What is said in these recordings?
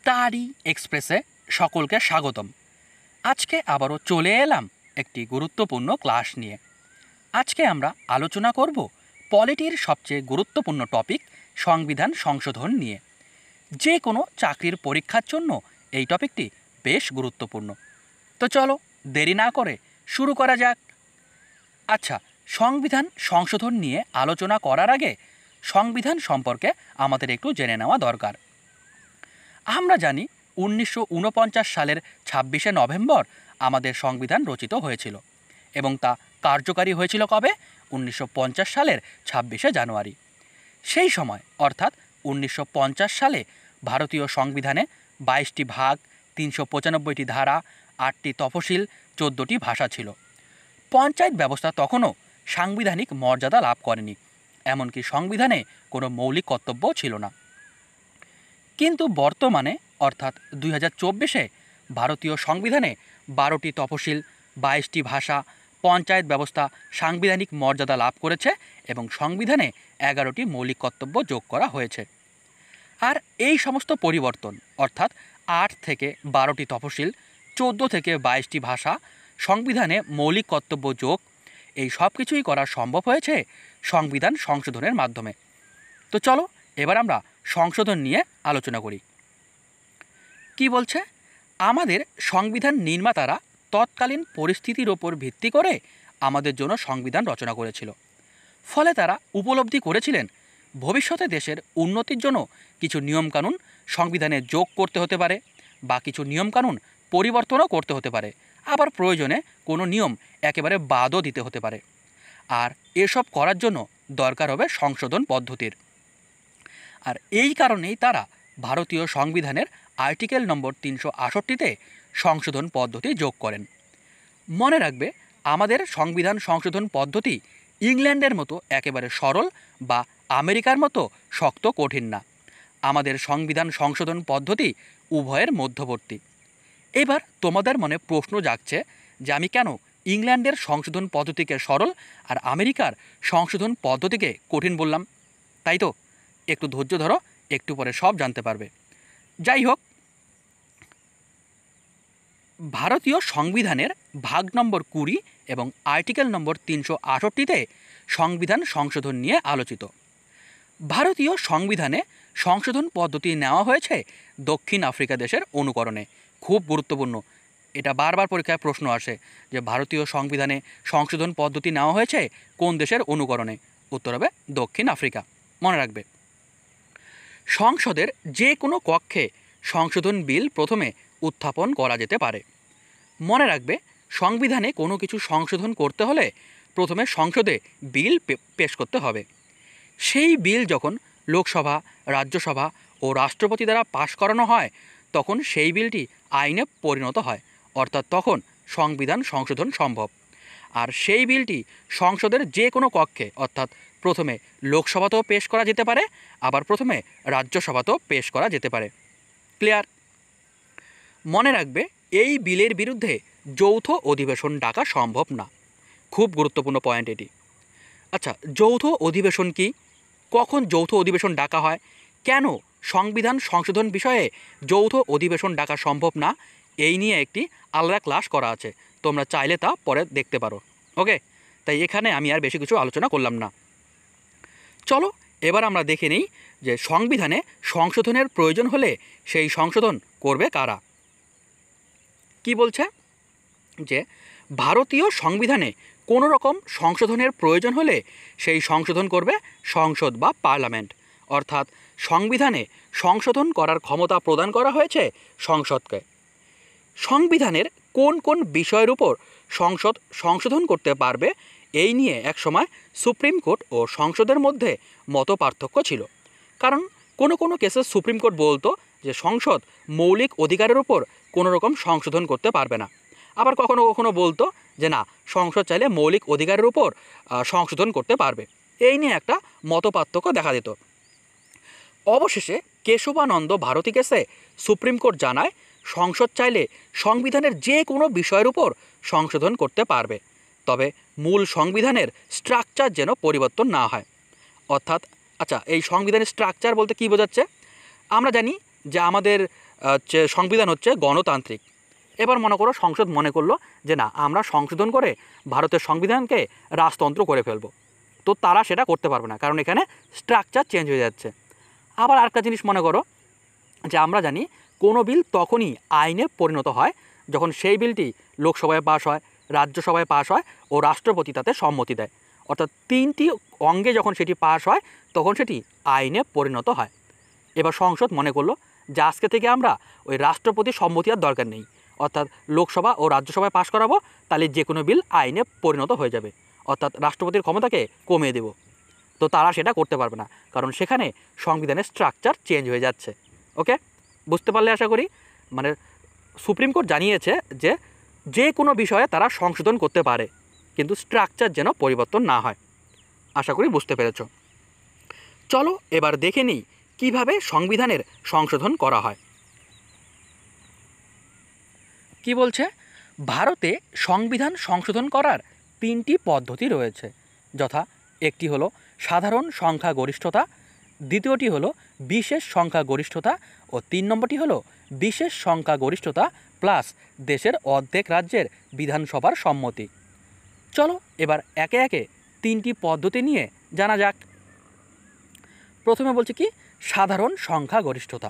Study এক্সপ্রেসে সকলকে স্বাগতম। আজকে আবারও চলে এলাম একটি গুরুত্বপূর্ণ ক্লাস নিয়ে। আজকে আমরা আলোচনা করব পলিটির সবচেয়ে গুরুত্বপূর্ণ টপিক সংবিধান সংশোধন নিয়ে। যে কোনো চাকরির পরীক্ষার জন্য এই টপিকটি বেশ গুরুত্বপূর্ণ। তো চলো দেরি না করে শুরু করা যাক। আচ্ছা, সংবিধান সংশোধন নিয়ে আলোচনা করার আগে সংবিধান সম্পর্কে আমাদের একটু জেনে নেওয়া দরকার। আমরা জানি 1949 সালের 26শে নভেম্বর আমাদের সংবিধান রচিত হয়েছিল এবং তা কার্যকারী হয়েছিল কবে? 1950 সালের 26শে জানুয়ারি। সেই সময় অর্থাৎ 1950 সালে ভারতীয় সংবিধানে 22টি ভাগ, 395টি ধারা, 8টি তফসিল, 14টি ভাষা ছিল। পঞ্চায়েত ব্যবস্থা তখনও সাংবিধানিক মর্যাদা লাভ করেনি, এমনকি সংবিধানে কোনো মৌলিক কর্তব্যও ছিল না। কিন্তু বর্তমানে অর্থাৎ 2024-এ ভারতীয় সংবিধানে 12টি তফসিল, 22টি ভাষা, পঞ্চায়েত ব্যবস্থা সাংবিধানিক মর্যাদা লাভ করেছে এবং সংবিধানে 11টি মৌলিক কর্তব্য যোগ করা হয়েছে। আর এই সমস্ত পরিবর্তন অর্থাৎ 8 থেকে 12টি তফসিল, 14 থেকে 22টি ভাষা, সংবিধানে মৌলিক কর্তব্য যোগ, এই সব কিছুই করা সম্ভব হয়েছে সংবিধান সংশোধনের মাধ্যমে। তো চলো এবার আমরা সংশোধন নিয়ে আলোচনা করি। কি বলছে? আমাদের সংবিধান নির্মাতারা তৎকালীন পরিস্থিতির ওপর ভিত্তি করে আমাদের জন্য সংবিধান রচনা করেছিল। ফলে তারা উপলব্ধি করেছিলেন ভবিষ্যতে দেশের উন্নতির জন্য কিছু নিয়মকানুন সংবিধানে যোগ করতে হতে পারে বা কিছু নিয়মকানুন পরিবর্তনও করতে হতে পারে, আবার প্রয়োজনে কোনো নিয়ম একেবারে বাদও দিতে হতে পারে। আর এসব করার জন্য দরকার হবে সংশোধন পদ্ধতির। আর এই কারণেই তারা ভারতীয় সংবিধানের আর্টিকেল নম্বর 368-তে সংশোধন পদ্ধতি যোগ করেন। মনে রাখবে, আমাদের সংবিধান সংশোধন পদ্ধতি ইংল্যান্ডের মতো একেবারে সরল বা আমেরিকার মতো শক্ত কঠিন না। আমাদের সংবিধান সংশোধন পদ্ধতি উভয়ের মধ্যবর্তী। এবার তোমাদের মনে প্রশ্ন জাগছে যে আমি কেন ইংল্যান্ডের সংশোধন পদ্ধতিকে সরল আর আমেরিকার সংশোধন পদ্ধতিকে কঠিন বললাম। তাই তো, একটু ধৈর্য ধরো, একটু পরে সব জানতে পারবে। যাই হোক, ভারতীয় সংবিধানের ভাগ নম্বর 20 এবং আর্টিকেল নম্বর 368-তে সংবিধান সংশোধন নিয়ে আলোচিত। ভারতীয় সংবিধানে সংশোধন পদ্ধতি নেওয়া হয়েছে দক্ষিণ আফ্রিকা দেশের অনুকরণে। খুব গুরুত্বপূর্ণ, এটা বারবার পরীক্ষায় প্রশ্ন আসে যে ভারতীয় সংবিধানে সংশোধন পদ্ধতি নেওয়া হয়েছে কোন দেশের অনুকরণে? উত্তর হবে দক্ষিণ আফ্রিকা। মনে রাখবে, সংসদের যে কোনো কক্ষে সংশোধন বিল প্রথমে উত্থাপন করা যেতে পারে। মনে রাখবে, সংবিধানে কোনো কিছু সংশোধন করতে হলে প্রথমে সংসদে বিল পেশ করতে হবে। সেই বিল যখন লোকসভা, রাজ্যসভা ও রাষ্ট্রপতি দ্বারা পাশ করানো হয় তখন সেই বিলটি আইনে পরিণত হয়, অর্থাৎ তখন সংবিধান সংশোধন সম্ভব। আর সেই বিলটি সংসদের যে কোনো কক্ষে অর্থাৎ প্রথমে লোকসভাতেও পেশ করা যেতে পারে, আবার প্রথমে রাজ্যসভাতেও পেশ করা যেতে পারে। ক্লিয়ার? মনে রাখবে, এই বিলের বিরুদ্ধে যৌথ অধিবেশন ডাকা সম্ভব না। খুব গুরুত্বপূর্ণ পয়েন্ট এটি। আচ্ছা, যৌথ অধিবেশন কি? কখন যৌথ অধিবেশন ডাকা হয়? কেন সংবিধান সংশোধন বিষয়ে যৌথ অধিবেশন ডাকা সম্ভব না? এই নিয়ে একটি আলাদা ক্লাস করা আছে, তোমরা চাইলে তা পরে দেখতে পারো। ওকে, তাই এখানে আমি আর বেশি কিছু আলোচনা করলাম না। চলো এবার আমরা দেখে নিই যে সংবিধানে সংশোধনের প্রয়োজন হলে সেই সংশোধন করবে কারা। কি বলছে? যে ভারতীয় সংবিধানে কোনো রকম সংশোধনের প্রয়োজন হলে সেই সংশোধন করবে সংসদ বা পার্লামেন্ট, অর্থাৎ সংবিধানে সংশোধন করার ক্ষমতা প্রদান করা হয়েছে সংসদকে। সংবিধানের কোন কোন বিষয়ের উপর সংসদ সংশোধন করতে পারবে এই নিয়ে একসময় সুপ্রিম কোর্ট ও সংসদের মধ্যে মত পার্থক্য ছিল। কারণ কোনো কোনো কেসে সুপ্রিম কোর্ট বলতো যে সংসদ মৌলিক অধিকারের উপর কোনো রকম সংশোধন করতে পারবে না, আবার কখনো কখনো বলতো যে না, সংসদ চাইলে মৌলিক অধিকারের উপর সংশোধন করতে পারবে। এই নিয়ে একটা মত পার্থক্য দেখা দিত। অবশেষে কেশবানন্দ ভারতী কেসে সুপ্রিম কোর্ট জানায় সংসদ চাইলে সংবিধানের যে কোনো বিষয়ের উপর সংশোধন করতে পারবে, তবে মূল সংবিধানের স্ট্রাকচার যেন পরিবর্তন না হয়। অর্থাৎ আচ্ছা, এই সংবিধানের স্ট্রাকচার বলতে কী বোঝাচ্ছে? আমরা জানি যে আমাদের হচ্ছে সংবিধান হচ্ছে গণতান্ত্রিক। এবার মনে করো সংসদ মনে করলো যে না, আমরা সংশোধন করে ভারতের সংবিধানকে রাজতন্ত্র করে ফেলবো। তো তারা সেটা করতে পারবে না, কারণ এখানে স্ট্রাকচার চেঞ্জ হয়ে যাচ্ছে। আবার আরেকটা জিনিস মনে করো যে আমরা জানি কোনো বিল তখনই আইনে পরিণত হয় যখন সেই বিলটি লোকসভায় পাস হয়, রাজ্যসভায় পাস হয় ও রাষ্ট্রপতি তাতে সম্মতি দেয়। অর্থাৎ 3টি অঙ্গে যখন সেটি পাস হয় তখন সেটি আইনে পরিণত হয়। এবার সংসদ মনে করলো যে আজকে থেকে আমরা ওই রাষ্ট্রপতির সম্মতি আর দরকার নেই, অর্থাৎ লোকসভা ও রাজ্যসভায় পাস করাবো, তাহলে যে কোনো বিল আইনে পরিণত হয়ে যাবে, অর্থাৎ রাষ্ট্রপতির ক্ষমতাকে কমিয়ে দেব। তো তারা সেটা করতে পারবে না, কারণ সেখানে সংবিধানের স্ট্রাকচার চেঞ্জ হয়ে যাচ্ছে। ওকে, বুঝতে পারলে আশা করি। মানে সুপ্রিম কোর্ট জানিয়েছে যে যে কোনো বিষয়ে তারা সংশোধন করতে পারে, কিন্তু স্ট্রাকচার যেন পরিবর্তন না হয়। আশা করি বুঝতে পেরেছ। চলো এবার দেখে নিই কীভাবে সংবিধানের সংশোধন করা হয়। কি বলছে, ভারতে সংবিধান সংশোধন করার 3টি পদ্ধতি রয়েছে, যথা একটি হলো সাধারণ সংখ্যাগরিষ্ঠতা, দ্বিতীয়টি হলো বিশেষ সংখ্যাগরিষ্ঠতা ও 3 নম্বরটি হলো বিশেষ সংখ্যাগরিষ্ঠতা প্লাস দেশের অর্ধেক রাজ্যের বিধানসভার সম্মতি। চলো এবার একে একে 3টি পদ্ধতি নিয়ে জানা যাক। প্রথমে বলছে কি, সাধারণ সংখ্যাগরিষ্ঠতা।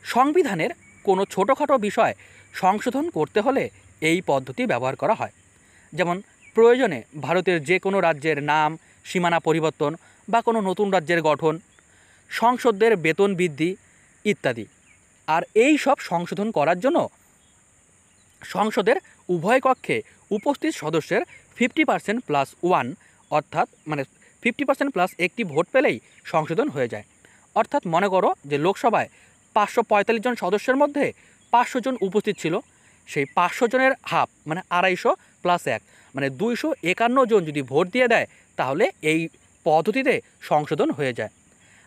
সংবিধানের কোনো ছোটোখাটো বিষয় সংশোধন করতে হলে এই পদ্ধতি ব্যবহার করা হয়। যেমন প্রয়োজনে ভারতের যে কোনো রাজ্যের নাম, সীমানা পরিবর্তন বা কোনো নতুন রাজ্যের গঠন, সংসদদের বেতন বৃদ্ধি ইত্যাদি। আর এই সব সংশোধন করার জন্য সংসদের উভয় কক্ষে উপস্থিত সদস্যের 50% প্লাস 1, অর্থাৎ মানে 50% প্লাস একটি ভোট পেলেই সংশোধন হয়ে যায়। অর্থাৎ মনে করো যে লোকসভায় 545 জন সদস্যের মধ্যে 500 জন উপস্থিত ছিল, সেই 500 জনের হাফ মানে 250 প্লাস 1 মানে 251 জন যদি ভোট দিয়ে দেয়, তাহলে এই পদ্ধতিতে সংশোধন হয়ে যায়।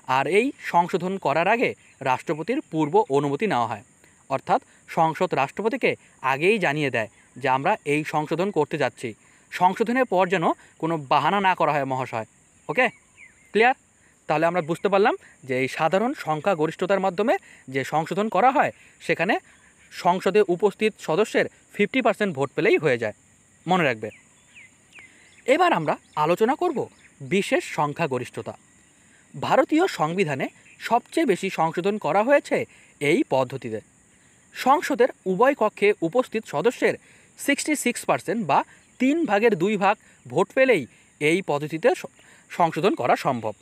আর এই সংশোধন করার আগে রাষ্ট্রপতির পূর্ব অনুমতি নেওয়া হয়, অর্থাৎ সংসদ রাষ্ট্রপতিকে আগেই জানিয়ে দেয় যে আমরা এই সংশোধন করতে যাচ্ছি। সংশোধনের পর যেন কোনো বাহানা না করা হয় মহাশয়। ওকে, ক্লিয়ার? তাহলে আমরা বুঝতে পারলাম যে এই সাধারণ সংখ্যাগরিষ্ঠতার মাধ্যমে যে সংশোধন করা হয় সেখানে সংসদে উপস্থিত সদস্যের 50% ভোট পেলেই হয়ে যায়, মনে রাখবে। এবার আমরা আলোচনা করব বিশেষ সংখ্যাগরিষ্ঠতা। ভারতীয় সংবিধানে সবচেয়ে বেশি সংশোধন করা হয়েছে এই পদ্ধতিতে। সংসদের উভয় কক্ষে উপস্থিত সদস্যের 66% বা 3/2 ভোট পেলেই এই পদ্ধতিতে সংশোধন করা সম্ভব।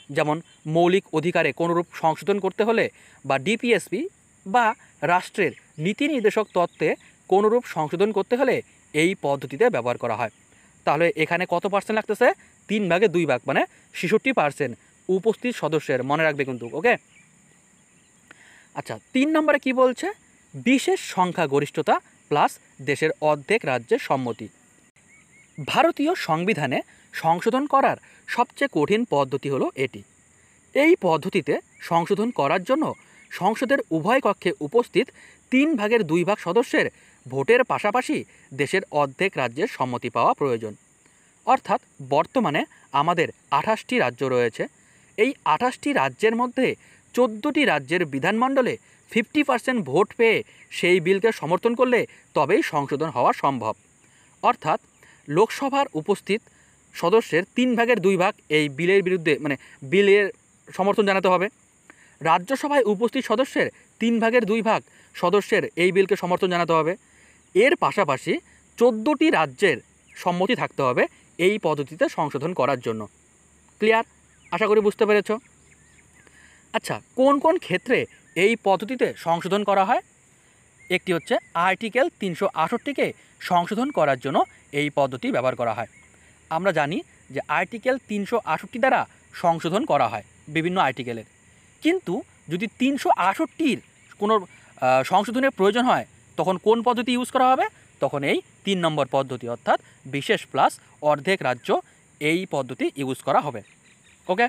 যেমন মৌলিক অধিকারে কোনোরূপ সংশোধন করতে হলে বা ডিপিএসপি বা রাষ্ট্রের নীতি নির্দেশক তত্ত্বে কোনোরূপ সংশোধন করতে হলে এই পদ্ধতিতে ব্যবহার করা হয়। তাহলে এখানে কত পার্সেন্ট লাগতেছে? 3/2 মানে 66% উপস্থিত সদস্যের, মনে রাখবে কিন্তু। ওকে, আচ্ছা 3 নম্বরে কি বলছে? বিশেষ সংখ্যাগরিষ্ঠতা প্লাস দেশের অর্ধেক রাজ্যের সম্মতি। ভারতীয় সংবিধানে সংশোধন করার সবচেয়ে কঠিন পদ্ধতি হলো এটি। এই পদ্ধতিতে সংশোধন করার জন্য সংসদের উভয় কক্ষে উপস্থিত 3/2 সদস্যের ভোটের পাশাপাশি দেশের অর্ধেক রাজ্যের সম্মতি পাওয়া প্রয়োজন। অর্থাৎ বর্তমানে আমাদের 28টি রাজ্য রয়েছে। এই 28টি রাজ্যের মধ্যে 14টি রাজ্যের বিধানমণ্ডলে 50% ভোট পেয়ে সেই বিলকে সমর্থন করলে তবেই সংশোধন হওয়া সম্ভব। অর্থাৎ লোকসভার উপস্থিত সদস্যের 3/2 এই বিলের বিরুদ্ধে মানে বিলের সমর্থন জানাতে হবে। রাজ্যসভায় উপস্থিত সদস্যের 3/2 সদস্যের এই বিলকে সমর্থন জানাতে হবে। এর পাশাপাশি 14টি রাজ্যের সম্মতি থাকতে হবে এই পদ্ধতিতে সংশোধন করার জন্য। ক্লিয়ার? আশা করি বুঝতে পেরেছ। আচ্ছা, কোন কোন ক্ষেত্রে এই পদ্ধতিতে সংশোধন করা হয়? একটি হচ্ছে আর্টিকেল 368কে সংশোধন করার জন্য এই পদ্ধতি ব্যবহার করা হয়। আমরা জানি যে আর্টিকেল 368 দ্বারা সংশোধন করা হয় বিভিন্ন আর্টিকেলের, কিন্তু যদি 368-র কোনো সংশোধনের প্রয়োজন হয় তখন কোন পদ্ধতি ইউজ করা হবে? তখন এই 3 নম্বর পদ্ধতি, অর্থাৎ বিশেষ প্লাস অর্ধেক রাজ্য, এই পদ্ধতি ইউজ করা হবে। ওকে,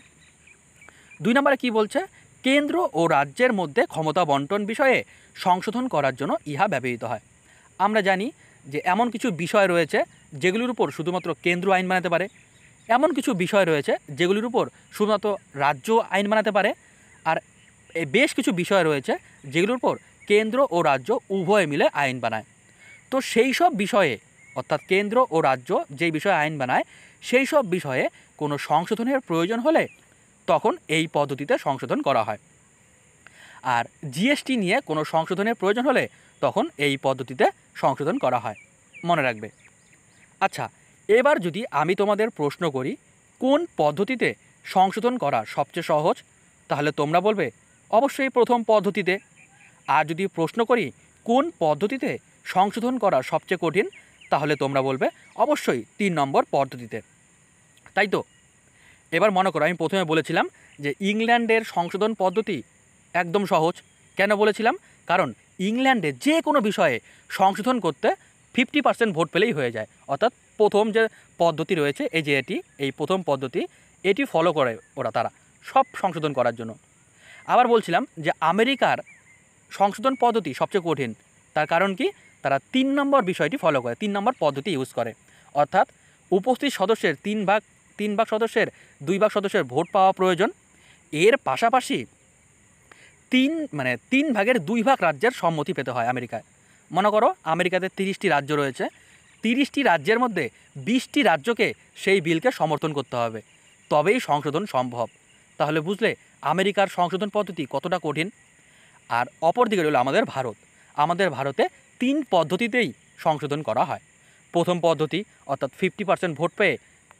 2 নম্বরে কি বলছে? কেন্দ্র ও রাজ্যের মধ্যে ক্ষমতা বন্টন বিষয়ে সংশোধন করার জন্য ইহা ব্যবহৃত হয়। আমরা জানি যে এমন কিছু বিষয় রয়েছে যেগুলির উপর শুধুমাত্র কেন্দ্র আইন বানাতে পারে, এমন কিছু বিষয় রয়েছে যেগুলির উপর শুধুমাত্র রাজ্য আইন বানাতে পারে, আর বেশ কিছু বিষয় রয়েছে যেগুলোর উপর কেন্দ্র ও রাজ্য উভয়ে মিলে আইন বানায়। তো সেই সব বিষয়ে, অর্থাৎ কেন্দ্র ও রাজ্য যেই বিষয়ে আইন বানায় সেই সব বিষয়ে কোনো সংশোধনের প্রয়োজন হলে তখন এই পদ্ধতিতে সংশোধন করা হয়। আর জিএসটি নিয়ে কোনো সংশোধনের প্রয়োজন হলে তখন এই পদ্ধতিতে সংশোধন করা হয়, মনে রাখবে। আচ্ছা, এবার যদি আমি তোমাদের প্রশ্ন করি কোন পদ্ধতিতে সংশোধন করা সবচেয়ে সহজ, তাহলে তোমরা বলবে অবশ্যই প্রথম পদ্ধতিতে। আর যদি প্রশ্ন করি কোন পদ্ধতিতে সংশোধন করা সবচেয়ে কঠিন, তাহলে তোমরা বলবে অবশ্যই 3 নম্বর পদ্ধতিতে, তাই তো? এবার মনে করো আমি প্রথমে বলেছিলাম যে ইংল্যান্ডের সংশোধন পদ্ধতি একদম সহজ। কেন বলেছিলাম? কারণ ইংল্যান্ডে যে কোনো বিষয়ে সংশোধন করতে 50% ভোট পেলেই হয়ে যায়। অর্থাৎ প্রথম যে পদ্ধতি রয়েছে এই যে এই প্রথম পদ্ধতি, এটি ফলো করে তারা সব সংশোধন করার জন্য। আবার বলছিলাম যে আমেরিকার সংশোধন পদ্ধতি সবচেয়ে কঠিন। তার কারণ কি? তারা 3 নম্বর বিষয়টি ফলো করে, 3 নম্বর পদ্ধতি ইউজ করে। অর্থাৎ উপস্থিত সদস্যের 3 ভাগ সদস্যের 2 ভাগ সদস্যের ভোট পাওয়া প্রয়োজন। এর পাশাপাশি 3 ভাগের 2 ভাগ রাজ্যের সম্মতি পেতে হয় আমেরিকায়। মনে করো আমেরিকাতে 30টি রাজ্য রয়েছে, 30টি রাজ্যের মধ্যে 20টি রাজ্যকে সেই বিলকে সমর্থন করতে হবে, তবেই সংশোধন সম্ভব। তাহলে বুঝলে আমেরিকার সংশোধন পদ্ধতি কতটা কঠিন। আর অপরদিকে রইল আমাদের ভারত। আমাদের ভারতে 3 পদ্ধতিতেই সংশোধন করা হয়। প্রথম পদ্ধতি অর্থাৎ 50% ভোট পেয়ে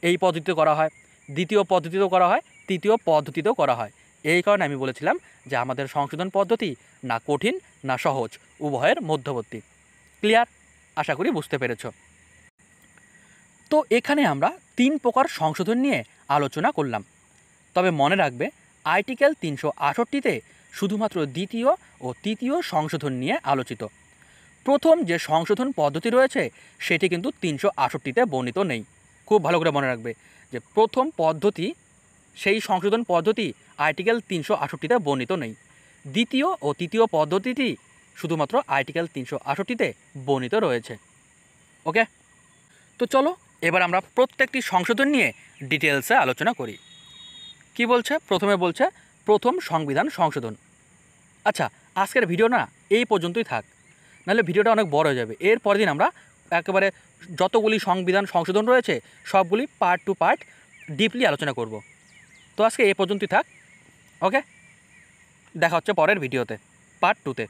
এই পদ্ধতিতে করা হয়, দ্বিতীয় পদ্ধতিতেও করা হয়, তৃতীয় পদ্ধতিতেও করা হয়। এই কারণে আমি বলেছিলাম যে আমাদের সংশোধন পদ্ধতি না কঠিন না সহজ, উভয়ের মধ্যবর্তী। ক্লিয়ার? আশা করি বুঝতে পেরেছ। তো এখানে আমরা 3 প্রকার সংশোধন নিয়ে আলোচনা করলাম। তবে মনে রাখবে আর্টিকেল 368তে শুধুমাত্র দ্বিতীয় ও তৃতীয় সংশোধন নিয়ে আলোচিত। প্রথম যে সংশোধন পদ্ধতি রয়েছে সেটি কিন্তু 368তে বর্ণিত নেই। খুব ভালো করে মনে রাখবে যে প্রথম পদ্ধতি, সেই সংশোধন পদ্ধতি আর্টিকেল 368তে বর্ণিত নেই। দ্বিতীয় ও তৃতীয় পদ্ধতিটি শুধুমাত্র আর্টিকেল 368তে বর্ণিত রয়েছে। ওকে, তো চলো এবার আমরা প্রত্যেকটি সংশোধন নিয়ে ডিটেলসে আলোচনা করি। কি বলছে? প্রথমে বলছে প্রথম সংবিধান সংশোধন। আচ্ছা, আজকের ভিডিও না এই পর্যন্তই থাক, নাহলে ভিডিওটা অনেক বড় হয়ে যাবে। এর পরের দিন আমরা একেবারে যতগুলি সংবিধান সংশোধন রয়েছে সবগুলি পার্ট টু পার্ট ডিপলি আলোচনা করব। তো আজকে এই পর্যন্তই থাক। ওকে, দেখা হচ্ছে পরের ভিডিওতে, পার্ট 2তে।